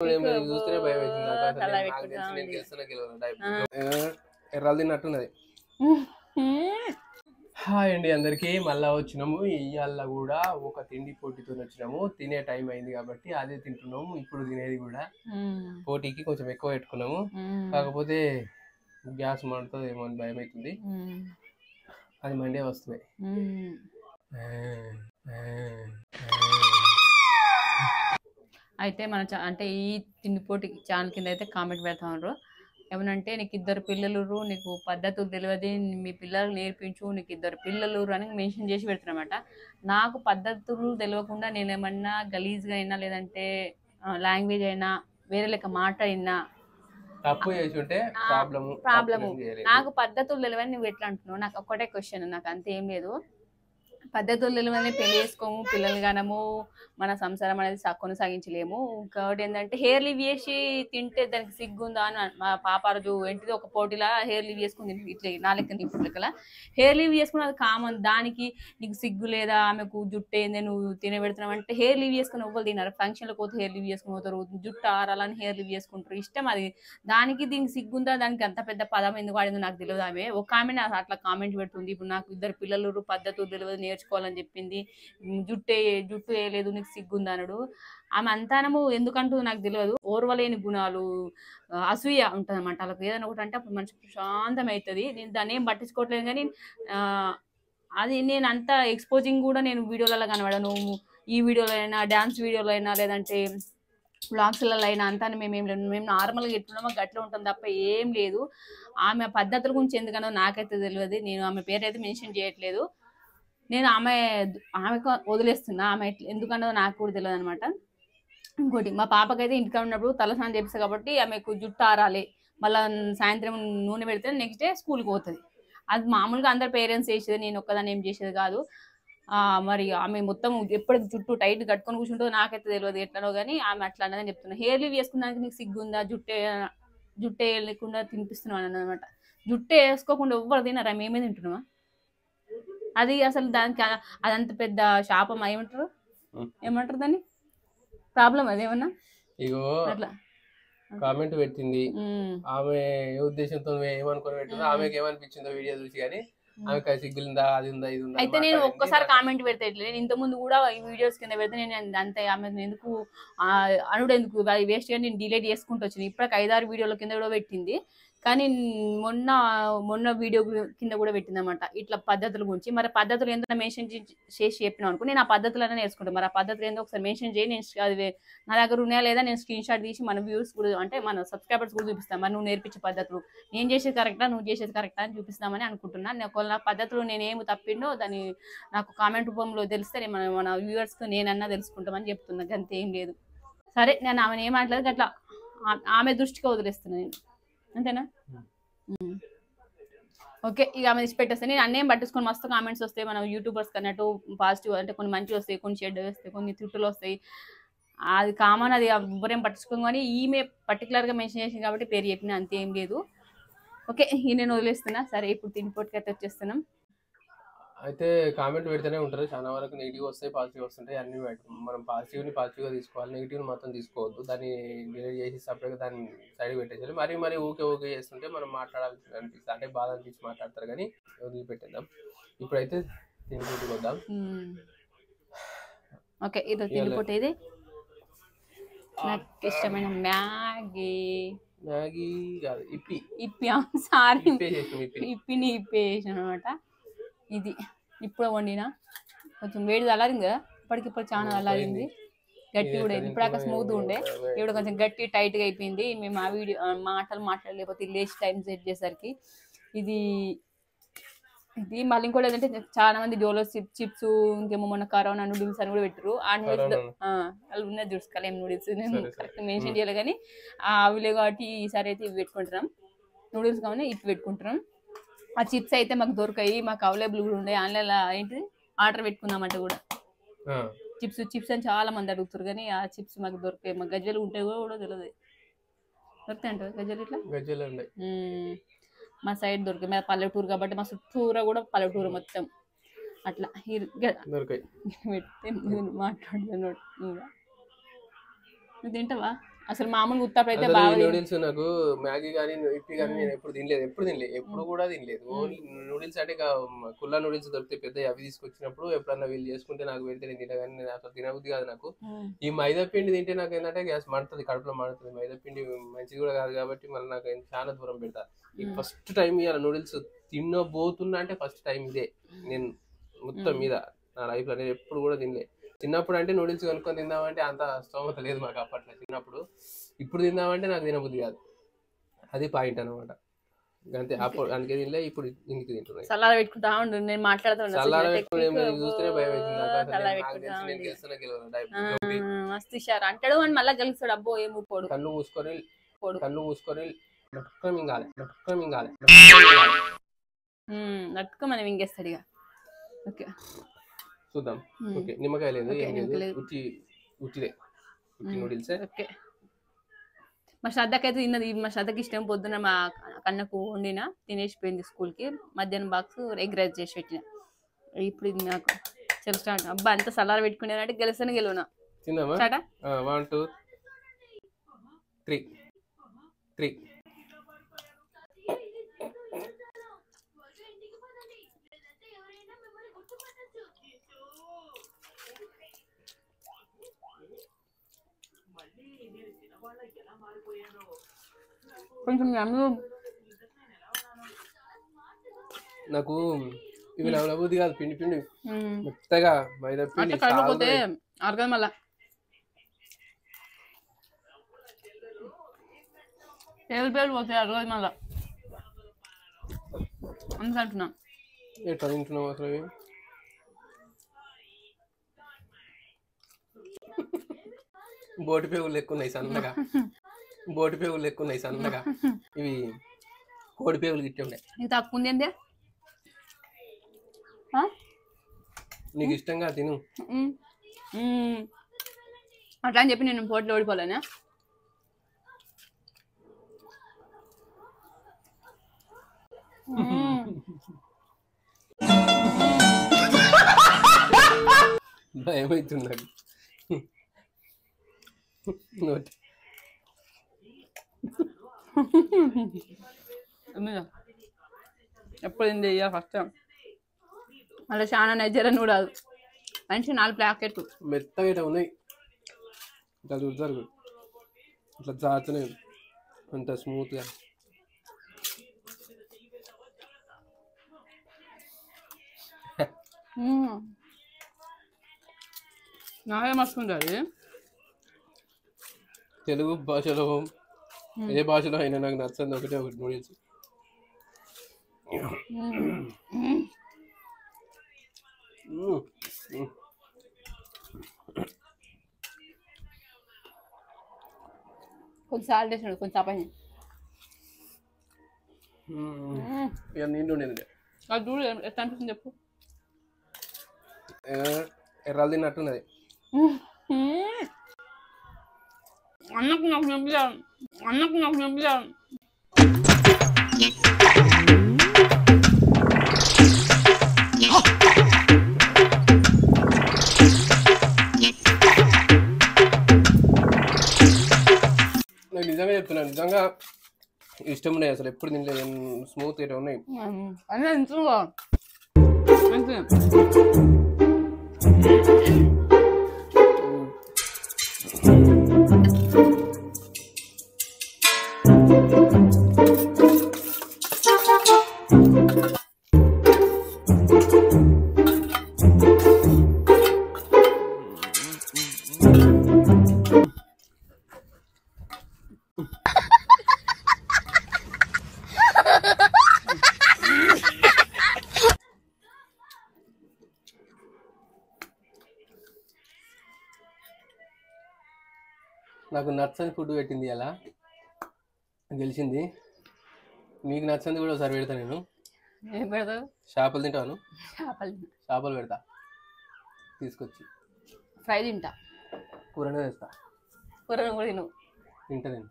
చూస్తేనే భయం ఎర్రలు తిన్నట్టున్నది. హాయ్ అండి అందరికి, మళ్ళా వచ్చినాము. ఇవాళ కూడా ఒక తిండి పోటీతో వచ్చినాము. తినే టైం అయింది కాబట్టి అదే తింటున్నాము. ఇప్పుడు తినేది కూడా పోటీకి కొంచెం ఎక్కువ పెట్టుకున్నాము. కాకపోతే గ్యాస్ మండుతుంది ఏమో అని భయం అవుతుంది. అది మండే వస్తున్నాయి. అయితే మన అంటే ఈ తిండి పోటీ ఛానల్ కింద అయితే కామెంట్ పెడతా ఉన్నారు. ఏమనంటే నీకు 2 పిల్లలు, నీకు పద్ధతులు తెలియదు, మీ పిల్లలకు నేర్పించు, నీకు 2 పిల్లలు అని మెన్షన్ చేసి పెడుతున్నమాట. నాకు పద్ధతులు తెలియకుండా నేను ఏమన్నా గలీజ్గా అయినా లేదంటే లాంగ్వేజ్ అయినా వేరే లెక్క మాట్లాడినా తప్పు చేసుంటే ప్రాబ్లము. నాకు పద్ధతులు తెలియని నువ్వు ఎట్లా అంటున్నావు? నాకు ఒక్కటే క్వశ్చన్, నాకు అంతేం లేదు. పద్ధతులు తెలియని పెళ్లి చేసుకోము, పిల్లలు గానము, మన సంసారం అనేది కొనసాగించలేము. ఇంకోటి ఏంటంటే హెయిర్ లీవ్ చేసి తింటే దానికి సిగ్గుందా అని మా పాపారజు ఏంటిది ఒక పోటీలా హెయిర్ లీవ్ చేసుకుని ఇట్లా నా లెక్క ఇప్పుడు లెక్కల హెయిర్ లీవ్ చేసుకుని అది కామన్. దానికి నీకు సిగ్గు లేదా, ఆమెకు జుట్టు ఏంది నువ్వు తినబెడుతున్నావు అంటే హెయిర్ లీవ్ చేసుకుని ఎవ్వరు తిన్నారు. ఫంక్షన్లకు పోతే హెయిర్ లీవ్ చేసుకుని పోతారు, జుట్టు ఆరాలని హెయిర్ లీవ్ చేసుకుంటారు, ఇష్టం అది. దానికి దీనికి సిగ్గుందా, దానికి అంత పెద్ద పదం ఎందుకు వాడిందో నాకు తెలియదు. ఆమె ఒక ఆమె అట్లా కామెంట్ పెడుతుంది. ఇప్పుడు నాకు 2 పిల్లలు, పద్ధతులు తెలియదు, నేర్చుకోవాలని చెప్పింది, జుట్టు వేయలేదు, నీకు సిగ్గుందా అనడు. ఆమె అంతానము ఎందుకంటూ నాకు తెలియదు. ఓర్వలేని గుణాలు, అసూయ ఉంటుంది అనమాట. వాళ్ళకి ఏదైనా ఒకటి అంటే అప్పుడు మనిషి ప్రశాంతం అవుతుంది. నేను దాన్ని ఏం పట్టించుకోవట్లేదు. కానీ అది నేను అంత ఎక్స్పోజింగ్ కూడా నేను వీడియోలలో కనబడను. ఈ వీడియోలో అయినా, డ్యాన్స్ వీడియోలో అయినా, లేదంటే బ్లాగ్స్లలో అయినా అంతా మేము నార్మల్గా ఎట్లున్నామో గట్లా ఉంటాం తప్ప ఏం లేదు. ఆమె పద్ధతుల గురించి ఎందుకనో నాకైతే తెలియదు. నేను ఆమె పేరు అయితే మెన్షన్ చేయట్లేదు. నేను ఆమెకు వదిలేస్తున్నా. ఆమె ఎందుకన్నదో నాకు కూడా తెలియదు అనమాట. ఇంకోటి, మా పాపకైతే ఇంటికి ఉన్నప్పుడు తలస్నానం చేపిస్తాను కాబట్టి ఆమెకు జుట్టు ఆరాలి, మళ్ళీ సాయంత్రం నూనె పెడితే నెక్స్ట్ డే స్కూల్కి పోతుంది. అది మామూలుగా అందరు పేరెంట్స్ చేసేది, నేను ఒక్కదాన్ని ఏం చేసేది కాదు. మరి ఆమె మొత్తం ఎప్పటికి జుట్టు టైట్ కట్టుకొని కూర్చుంటుందో నాకైతే తెలియదు ఎట్లనో. కానీ ఆమె అట్లా అన్నదని చెప్తున్నా. హెయిర్ లీవ్ వేసుకున్నానికి నీకు సిగ్గుందా, జుట్టు వేయకుండా తినిపిస్తున్నాను అనమాట. జుట్టు వేసుకోకుండా ఎవ్వరు తినరా, మేమే తింటున్నామా? అది అసలు దానికి అదంత పెద్ద శాపం. ఏమంటారు దాన్ని, ప్రాబ్లం అదేమన్నా? ఇగో అట్లా కామెంట్ పెట్టింది ఆమె ఏ ఉద్దేశంతో ఏమనుకుని పెట్టిందో, ఆమెకి ఏమనిపించిందో వీడియో చూసి. కానీ ఆమె సిగ్గులుందా, అది ఉందా, ఇది ఉందా. అయితే నేను ఒక్కసారి కామెంట్ పెడితే నేను ఇంత ముందు కూడా ఈ వీడియోస్ కింద పెడితే నేను అంతే ఆమె ఎందుకు అనుడు ఎందుకు వేస్ట్ గా నేను డిలీట్ చేసుకుంటూ వచ్చింది. ఇప్పటికి 5-6 వీడియోల కింద కూడా పెట్టింది. కానీ మొన్న వీడియో కింద కూడా పెట్టింది అనమాట ఇట్లా పద్ధతుల గురించి. మరి పద్ధతులు ఏంటో మెన్షన్ చేసి చెప్పినాం అనుకో, నేను ఆ పద్ధతులనే నేర్చుకుంటాను. మరి ఆ పద్ధతులు ఏందో ఒకసారి మెన్షన్ చేయి, నేను అది నా దగ్గర ఉన్నాయా లేదా నేను స్క్రీన్ షాట్ తీసి మన వ్యూస్ కూడా అంటే మన సబ్స్క్రైబర్స్ కూడా చూపిస్తాను. మరి నువ్వు నేర్పించే పద్ధతులు నేను చేసేది కరెక్టా, నువ్వు చేసేది కరెక్టా అని చూపిస్తామని అనుకుంటున్నాను. ఒకవేళ నా పద్ధతులు నేనేమి తప్పిండో దాన్ని నాకు కామెంట్ రూపంలో తెలిస్తే మన వ్యూవర్స్తో నేనన్నా తెలుసుకుంటామని చెప్తున్నా. అంతేం లేదు. సరే, నేను ఆమెను ఏమంటలేదు, అట్లా ఆమె దృష్టికి వదిలేస్తున్నాను నేను, అంతేనా? ఓకే, ఇక ఆమె పెట్టేస్తాను. నేను అన్నేం పట్టించుకొని మస్తు కామెంట్స్ వస్తాయి మన యూట్యూబర్స్ కన్నట్టు. పాజిటివ్ అంటే కొన్ని మంచి వస్తాయి, కొన్ని చెడ్డ వస్తాయి, కొన్ని తిట్టులు వస్తాయి. అది కామన్, అది ఎవరేం పట్టించుకోం. కానీ ఈమె పర్టికులర్గా మెన్షన్ చేసింది కాబట్టి పేరు చెప్పిన, అంతేం లేదు. ఓకే, నేను వదిలేస్తున్నా. సరే, ఇప్పుడు తినిపోటుకి అయితే వచ్చేస్తున్నాం. అయితే కామెంట్ పెడితేనే ఉంటారు. చాలా వరకు నెగిటివ్ వస్తాయి, పాజిటివ్ వస్తుంటాయి. అన్ని మనం పాజిటివ్గా తీసుకోవాలి, నెగిటివ్ని మొత్తం తీసుకోవద్దు. దాన్ని డిలీట్ చేసి సపరేట్గా దాన్ని సైడ్ పెట్టేసాలి. మరి ఊకే చేస్తుంటే మనం మాట్లాడాల్సి అనిపిస్తుంది, అంటే బాధ అనిపించి మాట్లాడతారు. కానీ వదిలిపెట్టేద్దాం. ఇప్పుడైతే తిండిపోటుకి వద్దాం. ఓకే, ఇది తిండిపోటు. ఇది నాకు ఇష్టమైన మ్యాగీ కాదు, ఇప్పి సారీ, ఇప్పిని వేసాను అనమాట. ఇది ఇప్పుడు వండినా, కొంచెం వేడి చల్లారింది కదా, ఇప్పటికిప్పుడు చాలా చల్లారింది, గట్టి కూడా అయింది. ఇప్పుడు అక్కడ స్మూత్ ఉండే, ఇప్పుడు కొంచెం గట్టి టైట్గా అయిపోయింది. మేము ఆ వీడియో మాట్లాడలేకపోతే లేచి టైం సెట్ చేసేసరికి ఇది మళ్ళీ ఇంకోటి ఏంటంటే చాలా మంది డోలో చిప్స్, ఇంకేమో మొన్న కరోనా నూడిల్స్ అని కూడా పెట్టారు. ఆ నూడిల్స్ వాళ్ళు ఉన్నది చూసుకోలేం నూడిల్స్, నేను కరెక్ట్ మెన్షన్ చేయాలి. కానీ అవి లేవు కాబట్టి ఈసారి అయితే ఇవి పెట్టుకుంటున్నాం. నూడిల్స్ కావాలి ఇవి పెట్టుకుంటున్నాం. ఆ చిప్స్ అయితే మాకు దొరకాయి, మాకు అవైలబుల్ కూడా ఉండే. ఆన్లైన్లో ఏంటి ఆర్డర్ పెట్టుకున్నామంటే కూడా చిప్స్ అని చాలా మంది అడుగుతారు. కానీ ఆ చిప్స్ మాకు దొరికాయి. మాకు గజ్జలు ఉంటాయి కూడా తెలియదు. దొరుకుతాయి అంటారు గజ్జలు, ఇట్లా మా సైడ్ దొరికాయి. మా పల్లెటూరు కాబట్టి మా చుట్టూరా కూడా పల్లెటూరు మొత్తం అట్లా పెడితే మాట్లాడుతున్నాడు. నువ్వు తింటావా? అసలు మామూలు ఉత్తప్పుడు అయితే అసలు బాగా ఈ నూడిల్స్ నాకు మ్యాగీ కానీ ఇప్పి కానీ నేను ఎప్పుడు తినలేదు ఎప్పుడు కూడా తినలేదు. ఓన్లీ నూడిల్స్ అంటే ఇక కుల్లా నూడిల్స్ దొరికితే పెద్ద అవి తీసుకొచ్చినప్పుడు ఎప్పుడన్నా వీళ్ళు చేసుకుంటే నాకు పెడితే నేను తిన, కానీ నేను అసలు తినబుద్ధి కాదు నాకు. ఈ మైదా పిండి తింటే నాకు ఏంటంటే గ్యాస్ మండుతుంది, కడుపులో మండుతుంది. మైదా పిండి మంచిది కూడా కాదు కాబట్టి మళ్ళీ నాకు చాలా దూరం పెడతా. ఈ ఫస్ట్ టైం ఇవాళ నూడిల్స్ తినబోతున్నా అంటే ఫస్ట్ టైం ఇదే నేను మొత్తం మీద నా లైఫ్ లో. నేను ఎప్పుడు కూడా తినలే. చిన్నప్పుడు అంటే నూడిల్స్ కొనుక్కొని తిందామంటే అంత స్తోమత లేదు మాకు అప్పట్లో చిన్నప్పుడు. ఇప్పుడు తిందామంటే నాకు తినబుద్ధి కాదు. అది పాయింట్ అనమాట. అంతే. అప్పుడు అందుకే తినలే, ఇప్పుడు ఇంటికి తింటున్నాయి. సలాడ పెట్టుకుంటా ఉండు, నేను మాట్లాడుతున్నా. సల్లార పెట్టుకుని చూస్తేనే భయం అవుతుంది నాకు. అసలు నాకు తెలిసి నేను గెలుస్తున్నా గెలవను. మస్తు ఇచ్చారు అంటాడు అని మళ్ళీ గెలుస్తాడు. అబ్బో ఏం పోడు. కళ్ళు మూసుకొని మింగాలి. నట్టుకో మనం ఇంకేస్తాడు ఇక. ఓకే చూద్దాం. ఓకే, నిమ్మకాయ లేదు, ఏం లేదు, ఉట్టిదే నూడిల్స్. ఓకే. మా శ్రద్ధకైతే తిన్నది. మా శ్రద్ధకి ఇష్టం. పొద్దున మా కన్నకు వండిన తినేసిపోయింది స్కూల్కి. మధ్యాహ్నం బాక్స్ ఎగ్ రైస్ చేసి పెట్టిన. ఇప్పుడు ఇది నాకు తెలుసు. అబ్బా అంత సలార పెట్టుకునేదంటే గెలుస్తాను గెలవనా. తిందామా? 1 2 3. కొంచెం నాకు ఇవి నవ్వబుద్ధి కాదు. పిండి మెత్తగా మైదా పిండి కలిపిపోతే అరగదు మళ్ళా. పేలు పోతాయి, అరగదు మళ్ళా. అందుకు అంటున్నా. ఎట్లా తింటున్నావు అసలు? బోటి పేగులు ఎక్కున్నాయి సన్నగా. ఇవి కోడి పేగులు గిట్టే ఉన్నాయి. నీకు తక్కువ ఉంది ఏంటి? నీకు ఇష్టంగా తిను. అట్లా అని చెప్పి నేను పోటీలో ఓడిపోలేనా? భయమవుతుంది నాకు. ఎప్పుడు తింది ఫస్ట్ అలా చాలా నైజీరియా నూడల్ మంచి 4 ప్యాకెట్లు మెత్తగా ఇట్లా ఉన్నాయి. ఇట్లా చూస్తారు, ఇట్లా జారుతున్నాయి అంత స్మూత్గా. నాకే మస్తు ఉంటుంది. తెలుగు భాషలో ఏ భాషలో అయినా నాకు నచ్చంది ఒకటి నూడిల్స్. కొంచెం సాల్ట్ వేసాడు, కొంచెం చపాతి. ఇక నిండు నేను అది చూడు ఎట్లా అనిపిస్తుంది చెప్పు. ఎర్రలు తిన్నట్టున్నది. అన్నకు నాకు పంపించాను. నాకు నిజంగా చెప్తున్నాను, నిజంగా ఇష్టం ఉన్నాయి. అసలు ఎప్పుడు తినలేదు. స్మూత్ ఇట్లా ఉన్నాయి. అన్నీ నాకు నచ్చని ఫుడ్ పెట్టింది అలా గెలిచింది. మీకు నచ్చంది కూడా ఒకసారి పెడతా నేను. ఏం పెడతావు? చేపలు తింటాను. చేపలు పెడతా తీసుకొచ్చి. ఫ్రై తింటా. కూరనే తెస్తా. కూరను కూడా తింటా నేను.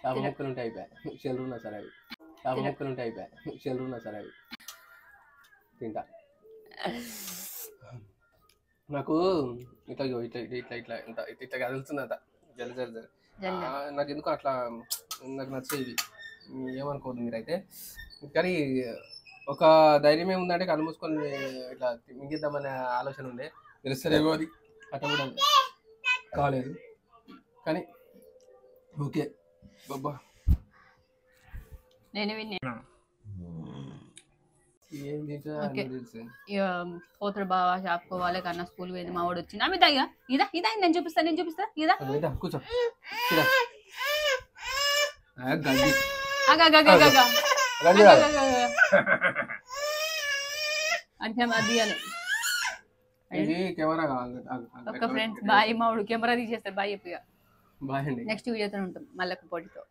చేప ముక్కలు ఉంటే అయిపోయాయి. చెల్లున్నా సరే అవి. చేప ముక్కలు ఉంటే అయిపోయాయి. చెల్లున్నా సరే అవి తింటా. నాకు ఇట్లా ఇట్లా ఇట్లా ఇట్లా ఇట్లా ఇట్లా కదులుతుందట. జల నాకు ఎందుకు అట్లా నాకు నచ్చేది. ఏమనుకోవద్దు మీరైతే. కానీ ఒక ధైర్యం ఏముందంటే కళ్ళు మూసుకొని ఇట్లా మింగిద్దామనే ఆలోచన ఉండే. తెలుస్తలేమో అది అట్లా కూడా కాలేదు. కానీ ఓకే బాబా నేను విన్నా. ఏం తింటా తెలుసు. పోతాడు బావా షాప్ పోవాలి కన్నా స్కూల్ పోయింది మా వాడు వచ్చింది అవి ఇదా ఇదా ఇదా నేను చూపిస్తా ఇదా కూర్చో అంటే అది అని ఇది కెమెరా కావాలి. ఒక ఫ్రెండ్స్ బాయ్ మావాడు కెమెరా తీసేస్తారు బాయ్ చెప్పిగా. బాయ్ అండి. నెక్స్ట్ వీడియోతో ఉంటాం మళ్ళీ పోటీతో.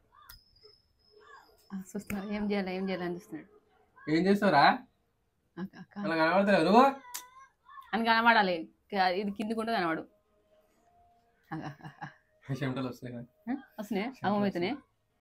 చూస్తున్నాడు ఏం చేయాలని చూస్తున్నాడు. ఏం చేస్తావురా అలా కనబడతావు నువ్వు అని కనబడాలి. ఇది కిందికి ఉంటుంది కనబడు. చెమటలు వస్తున్నాయి వస్తున్నాయి అమ్మవుతున్నాయి.